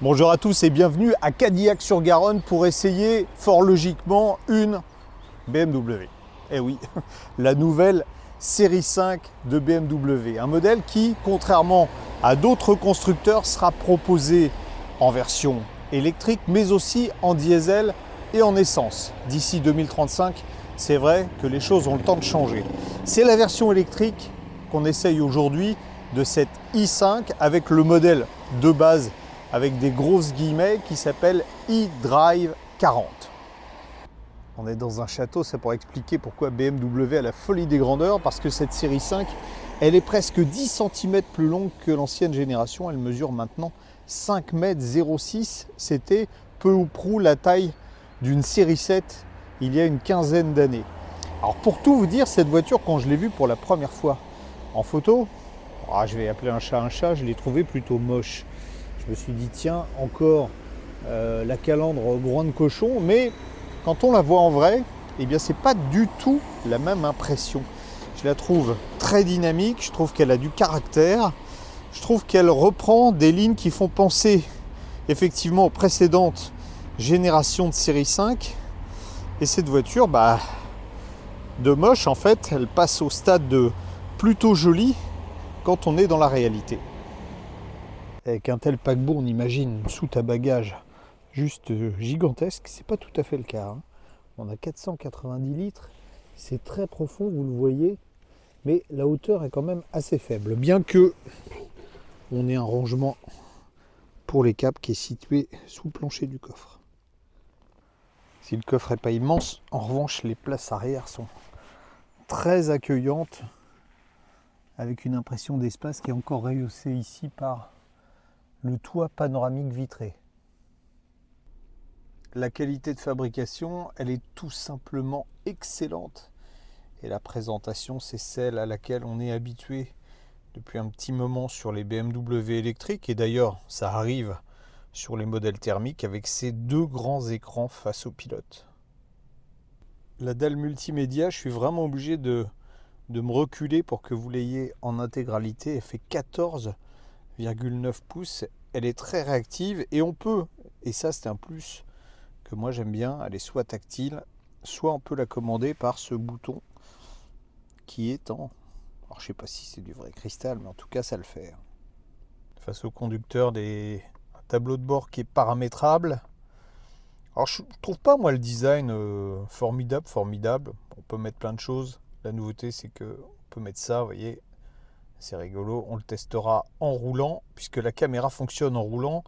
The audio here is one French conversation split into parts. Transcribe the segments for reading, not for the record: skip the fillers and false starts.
Bonjour à tous et bienvenue à Cadillac-sur-Garonne pour essayer fort logiquement une BMW. Eh oui, la nouvelle série 5 de BMW. Un modèle qui, contrairement à d'autres constructeurs, sera proposé en version électrique mais aussi en diesel et en essence. D'ici 2035, c'est vrai que les choses ont le temps de changer. C'est la version électrique qu'on essaye aujourd'hui de cette i5 avec le modèle de base avec des grosses guillemets qui s'appelle e-Drive 40. On est dans un château, c'est pour expliquer pourquoi BMW a la folie des grandeurs, parce que cette série 5, elle est presque 10 cm plus longue que l'ancienne génération. Elle mesure maintenant 5,06 m. C'était peu ou prou la taille d'une série 7 il y a une quinzaine d'années. Alors pour tout vous dire, cette voiture, quand je l'ai vue pour la première fois en photo, je vais appeler un chat, je l'ai trouvée plutôt moche. Je me suis dit, tiens, encore la calandre groin de cochon, mais quand on la voit en vrai, eh bien, c'est pas du tout la même impression. Je la trouve très dynamique, je trouve qu'elle a du caractère, je trouve qu'elle reprend des lignes qui font penser effectivement aux précédentes générations de série 5. Et cette voiture, de moche, en fait, elle passe au stade de plutôt jolie quand on est dans la réalité. Avec un tel paquebot, on imagine une soute à bagages juste gigantesque. C'est pas tout à fait le cas, hein. On a 490 litres, c'est très profond, vous le voyez, mais la hauteur est quand même assez faible, bien que on ait un rangement pour les câbles qui est situé sous le plancher du coffre. Si le coffre n'est pas immense, en revanche, les places arrière sont très accueillantes, avec une impression d'espace qui est encore rehaussée ici par le toit panoramique vitré. La qualité de fabrication, elle est tout simplement excellente. Et la présentation, c'est celle à laquelle on est habitué depuis un petit moment sur les BMW électriques. Et d'ailleurs, ça arrive sur les modèles thermiques avec ces deux grands écrans face au pilote. La dalle multimédia, je suis vraiment obligé de me reculer pour que vous l'ayez en intégralité. Elle fait 14,9 pouces. Elle est très réactive et on peut, et ça c'est un plus que moi j'aime bien, elle est soit tactile, soit on peut la commander par ce bouton qui est en... Alors je sais pas si c'est du vrai cristal, mais en tout cas ça le fait. Face au conducteur, un tableau de bord qui est paramétrable. Alors je trouve pas moi le design formidable. On peut mettre plein de choses. La nouveauté c'est que on peut mettre ça, vous voyez. C'est rigolo, on le testera en roulant, puisque la caméra fonctionne en roulant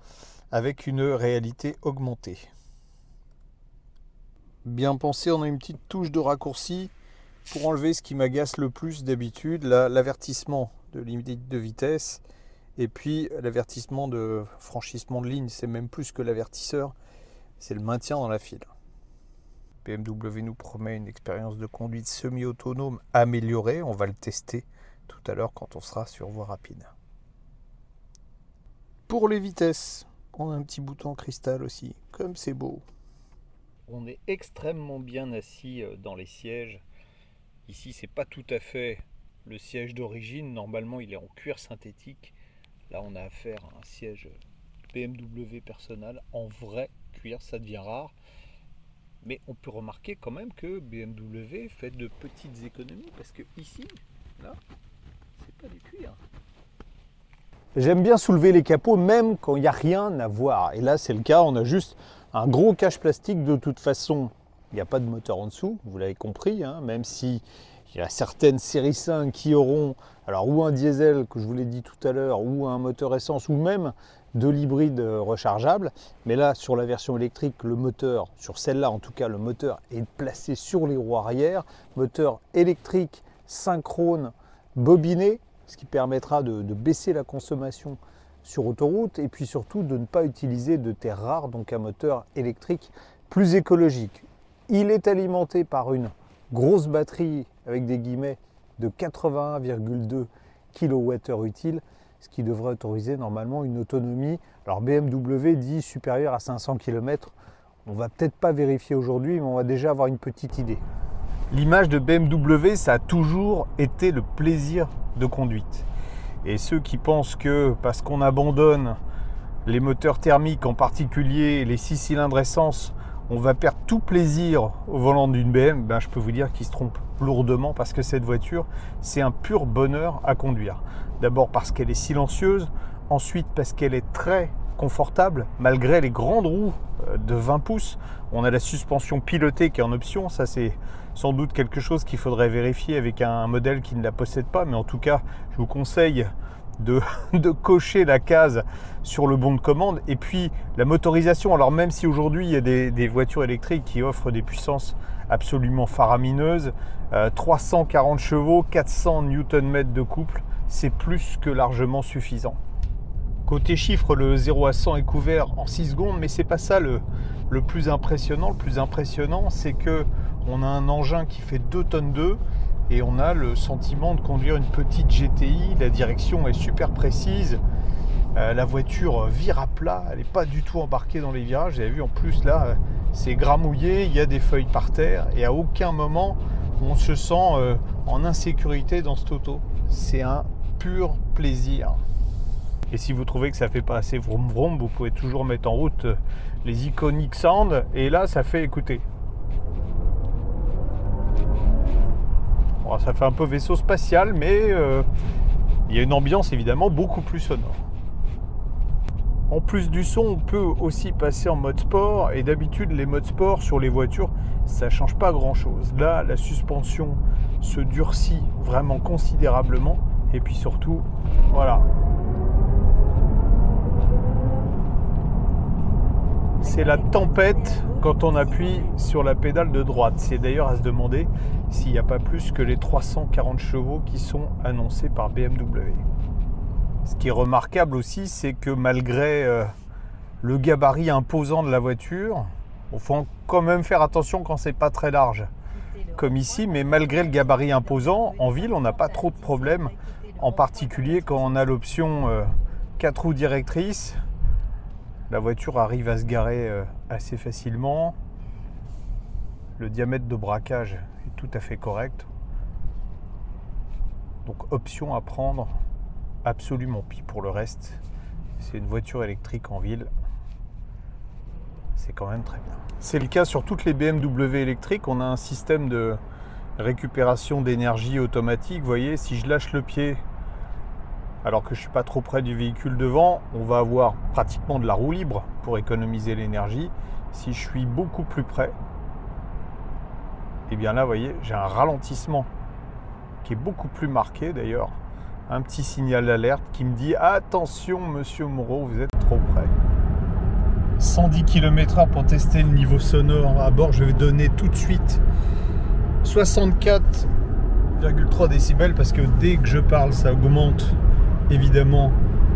avec une réalité augmentée. Bien pensé, on a une petite touche de raccourci pour enlever ce qui m'agace le plus d'habitude, l'avertissement de limite de vitesse, et puis l'avertissement de franchissement de ligne. C'est même plus que l'avertisseur, c'est le maintien dans la file. BMW nous promet une expérience de conduite semi-autonome améliorée, on va le tester tout à l'heure quand on sera sur voie rapide. Pour les vitesses, on a un petit bouton en cristal aussi, comme c'est beau. On est extrêmement bien assis dans les sièges. Ici, c'est pas tout à fait le siège d'origine. Normalement, il est en cuir synthétique. Là, on a affaire à un siège BMW personnel en vrai cuir. Ça devient rare. Mais on peut remarquer quand même que BMW fait de petites économies parce que ici, là, c'est pas du cuir. J'aime bien soulever les capots même quand il n'y a rien à voir. Et là, c'est le cas. On a juste un gros cache plastique. De toute façon, il n'y a pas de moteur en dessous. Vous l'avez compris, hein, même si il y a certaines séries 5 qui auront alors ou un diesel, que je vous l'ai dit tout à l'heure, ou un moteur essence, ou même de l'hybride rechargeable. Mais là, sur la version électrique, le moteur, sur celle-là en tout cas, le moteur est placé sur les roues arrière. Moteur électrique synchrone bobiné, ce qui permettra de baisser la consommation sur autoroute et puis surtout de ne pas utiliser de terres rares, donc un moteur électrique plus écologique. Il est alimenté par une grosse batterie avec des guillemets de 81,2 kWh utile, ce qui devrait autoriser normalement une autonomie. Alors BMW dit supérieure à 500 km. On va peut-être pas vérifier aujourd'hui, mais on va déjà avoir une petite idée. L'image de BMW, ça a toujours été le plaisir de conduite. Et ceux qui pensent que parce qu'on abandonne les moteurs thermiques, en particulier les 6 cylindres essence, on va perdre tout plaisir au volant d'une BM, ben, je peux vous dire qu'il se trompe lourdement parce que cette voiture, c'est un pur bonheur à conduire. D'abord parce qu'elle est silencieuse, ensuite parce qu'elle est très confortable, malgré les grandes roues de 20 pouces. On a la suspension pilotée qui est en option, ça c'est sans doute quelque chose qu'il faudrait vérifier avec un modèle qui ne la possède pas, mais en tout cas, je vous conseille de cocher la case sur le bon de commande. Et puis la motorisation, alors même si aujourd'hui il y a des voitures électriques qui offrent des puissances absolument faramineuses, 340 chevaux, 400 Nm de couple, c'est plus que largement suffisant. Côté chiffres, le 0 à 100 est couvert en 6 secondes, mais c'est pas ça le plus impressionnant. Le plus impressionnant, c'est que on a un engin qui fait 2 tonnes 2 et on a le sentiment de conduire une petite GTI. La direction est super précise. La voiture vire à plat, elle n'est pas du tout embarquée dans les virages. Vous avez vu, en plus là, c'est gramouillé, il y a des feuilles par terre et à aucun moment on se sent en insécurité dans cette auto. C'est un pur plaisir. Et si vous trouvez que ça fait pas assez vroom vroom, vous pouvez toujours mettre en route les Iconic Sound et là ça fait écouter. Bon, ça fait un peu vaisseau spatial, mais il y a une ambiance évidemment beaucoup plus sonore. En plus du son, on peut aussi passer en mode sport et d'habitude les modes sport sur les voitures, ça change pas grand chose. Là, la suspension se durcit vraiment considérablement et puis surtout, voilà. C'est la tempête quand on appuie sur la pédale de droite. C'est d'ailleurs à se demander s'il n'y a pas plus que les 340 chevaux qui sont annoncés par BMW. Ce qui est remarquable aussi, c'est que malgré le gabarit imposant de la voiture, il faut quand même faire attention quand c'est pas très large, comme ici, mais malgré le gabarit imposant, en ville, on n'a pas trop de problèmes, en particulier quand on a l'option 4 roues directrices. La voiture arrive à se garer assez facilement. Le diamètre de braquage est tout à fait correct. Donc option à prendre absolument. Puis pour le reste, c'est une voiture électrique en ville. C'est quand même très bien. C'est le cas sur toutes les BMW électriques. On a un système de récupération d'énergie automatique. Vous voyez, si je lâche le pied alors que je ne suis pas trop près du véhicule devant, on va avoir pratiquement de la roue libre pour économiser l'énergie. Si je suis beaucoup plus près, et bien là, vous voyez, j'ai un ralentissement qui est beaucoup plus marqué d'ailleurs. Un petit signal d'alerte qui me dit « Attention, monsieur Moreau, vous êtes trop près ». 110 km/h pour tester le niveau sonore à bord. Je vais donner tout de suite 64,3 décibels parce que dès que je parle, ça augmente évidemment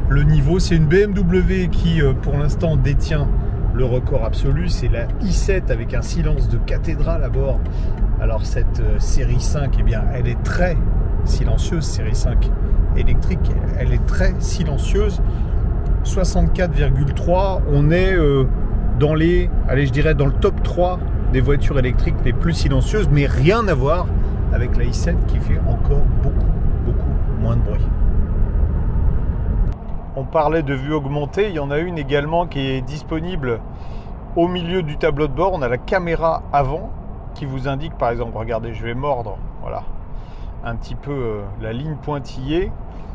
le niveau. C'est une BMW qui pour l'instant détient le record absolu, c'est la i7 avec un silence de cathédrale à bord. Alors cette série 5, eh bien, elle est très silencieuse, série 5 électrique, elle est très silencieuse. 64,3, on est dans les, allez, je dirais dans le top 3 des voitures électriques les plus silencieuses, mais rien à voir avec la i7 qui fait encore beaucoup moins de bruit. On parlait de vue augmentée, il y en a une également qui est disponible au milieu du tableau de bord. On a la caméra avant qui vous indique, par exemple, regardez, je vais mordre, voilà, un petit peu la ligne pointillée,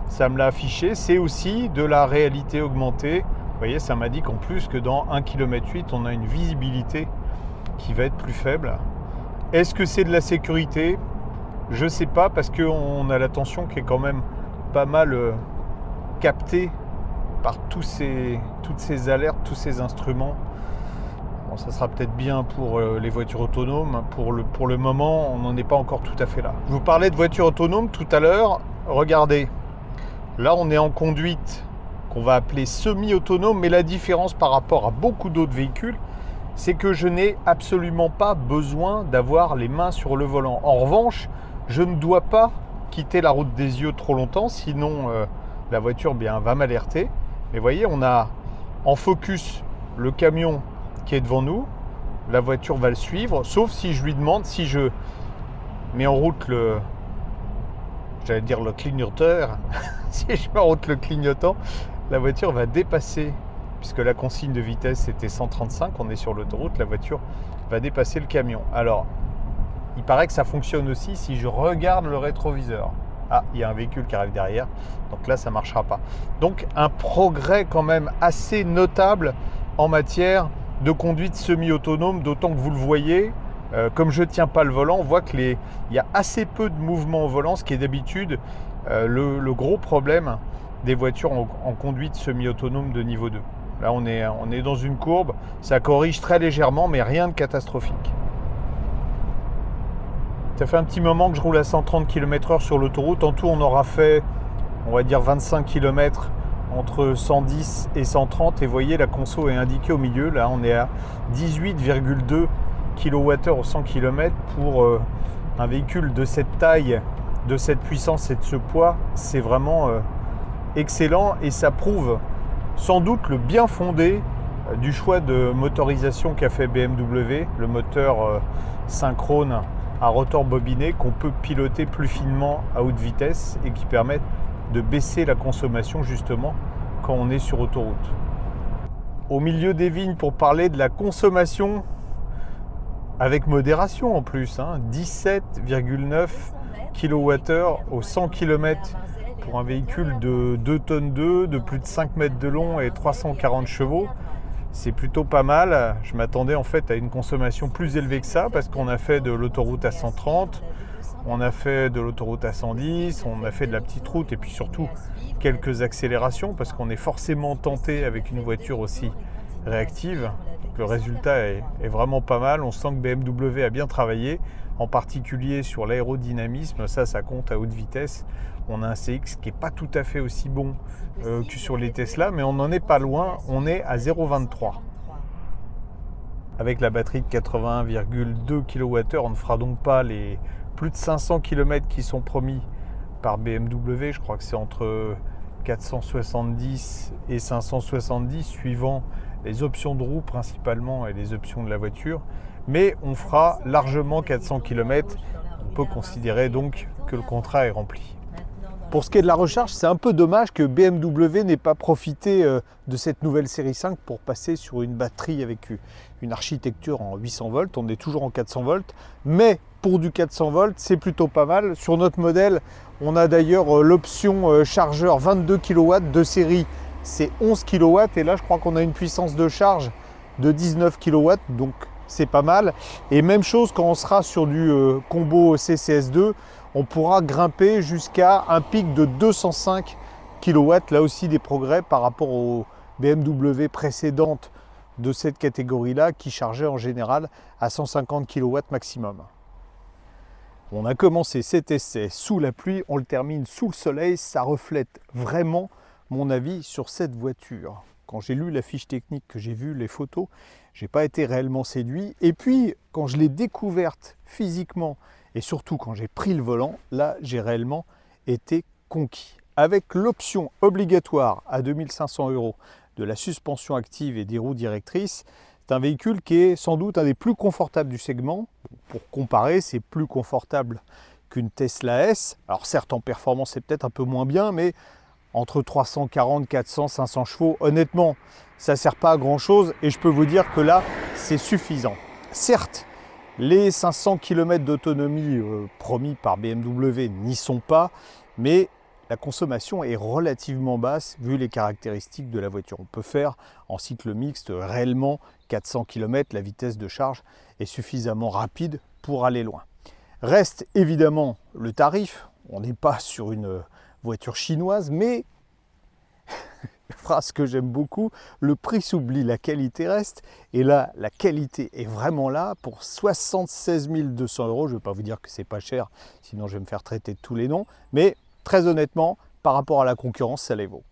ça me l'a affiché. C'est aussi de la réalité augmentée. Vous voyez, ça m'indique en plus que dans 1,8 km, on a une visibilité qui va être plus faible. Est-ce que c'est de la sécurité? Je ne sais pas, parce qu'on a l'attention qui est quand même pas mal captée par toutes ces alertes, tous ces instruments. Bon, ça sera peut-être bien pour les voitures autonomes. Pour le moment, on n'en est pas encore tout à fait là. Je vous parlais de voitures autonomes tout à l'heure. Regardez, là on est en conduite qu'on va appeler semi-autonome, mais la différence par rapport à beaucoup d'autres véhicules, c'est que je n'ai absolument pas besoin d'avoir les mains sur le volant. En revanche, je ne dois pas quitter la route des yeux trop longtemps, sinon la voiture va m'alerter. Mais vous voyez, on a en focus le camion qui est devant nous, la voiture va le suivre, sauf si je lui demande, si je mets en route le clignoteur, si je mets en route le clignotant, la voiture va dépasser puisque la consigne de vitesse était 135, on est sur l'autoroute, la voiture va dépasser le camion. Alors, il paraît que ça fonctionne aussi si je regarde le rétroviseur. Ah, il y a un véhicule qui arrive derrière, donc là ça ne marchera pas. Donc un progrès quand même assez notable en matière de conduite semi-autonome, d'autant que vous le voyez, comme je ne tiens pas le volant, on voit qu'il y a assez peu de mouvement au volant, ce qui est d'habitude le gros problème des voitures en conduite semi-autonome de niveau 2. Là on est dans une courbe, ça corrige très légèrement, mais rien de catastrophique. Ça fait un petit moment que je roule à 130 km/h sur l'autoroute. En tout, on aura fait, on va dire, 25 km entre 110 et 130. Et vous voyez, la conso est indiquée au milieu. Là, on est à 18,2 kWh au 100 km pour un véhicule de cette taille, de cette puissance et de ce poids. C'est vraiment excellent et ça prouve sans doute le bien fondé du choix de motorisation qu'a fait BMW, le moteur synchrone à rotor bobiné qu'on peut piloter plus finement à haute vitesse et qui permettent de baisser la consommation justement quand on est sur autoroute. Au milieu des vignes pour parler de la consommation avec modération en plus, 17,9 kWh au 100 km pour un véhicule de 2 tonnes 2, de plus de 5 mètres de long et 340 chevaux. C'est plutôt pas mal. Je m'attendais en fait à une consommation plus élevée que ça parce qu'on a fait de l'autoroute à 130, on a fait de l'autoroute à 110, on a fait de la petite route et puis surtout quelques accélérations parce qu'on est forcément tenté avec une voiture aussi réactive. Donc le résultat est vraiment pas mal. On sent que BMW a bien travaillé, en particulier sur l'aérodynamisme. Ça compte à haute vitesse. On a un CX qui n'est pas tout à fait aussi bon que sur les Tesla, mais on n'en est pas loin, on est à 0,23. Avec la batterie de 81,2 kWh, on ne fera donc pas les plus de 500 km qui sont promis par BMW. Je crois que c'est entre 470 et 570, suivant les options de roue principalement et les options de la voiture. Mais on fera largement 400 km. On peut considérer donc que le contrat est rempli. Pour ce qui est de la recharge, c'est un peu dommage que BMW n'ait pas profité de cette nouvelle série 5 pour passer sur une batterie avec une architecture en 800 volts. On est toujours en 400 volts, mais pour du 400 volts, c'est plutôt pas mal. Sur notre modèle, on a d'ailleurs l'option chargeur 22 kW de série, c'est 11 kW. Et là, je crois qu'on a une puissance de charge de 19 kW, donc c'est pas mal. Et même chose quand on sera sur du combo CCS2, on pourra grimper jusqu'à un pic de 205 kW. Là aussi des progrès par rapport aux BMW précédentes de cette catégorie-là qui chargeaient en général à 150 kW maximum. On a commencé cet essai sous la pluie, on le termine sous le soleil. Ça reflète vraiment mon avis sur cette voiture. Quand j'ai lu la fiche technique, que j'ai vu les photos, j'ai pas été réellement séduit. Et puis, quand je l'ai découverte physiquement et surtout quand j'ai pris le volant, là, j'ai réellement été conquis. Avec l'option obligatoire à 2500 € de la suspension active et des roues directrices, c'est un véhicule qui est sans doute un des plus confortables du segment. Pour comparer, c'est plus confortable qu'une Tesla S. Alors certes, en performance, c'est peut-être un peu moins bien, mais entre 340, 400, 500 chevaux, honnêtement, ça ne sert pas à grand-chose et je peux vous dire que là, c'est suffisant. Certes, les 500 km d'autonomie promis par BMW n'y sont pas, mais la consommation est relativement basse vu les caractéristiques de la voiture. On peut faire en cycle mixte réellement 400 km, la vitesse de charge est suffisamment rapide pour aller loin. Reste évidemment le tarif, on n'est pas sur une voiture chinoise, mais phrase que j'aime beaucoup, le prix s'oublie, la qualité reste. Et là, la qualité est vraiment là pour 76 200 €. Je ne vais pas vous dire que c'est pas cher, sinon je vais me faire traiter de tous les noms. Mais très honnêtement, par rapport à la concurrence, ça les vaut.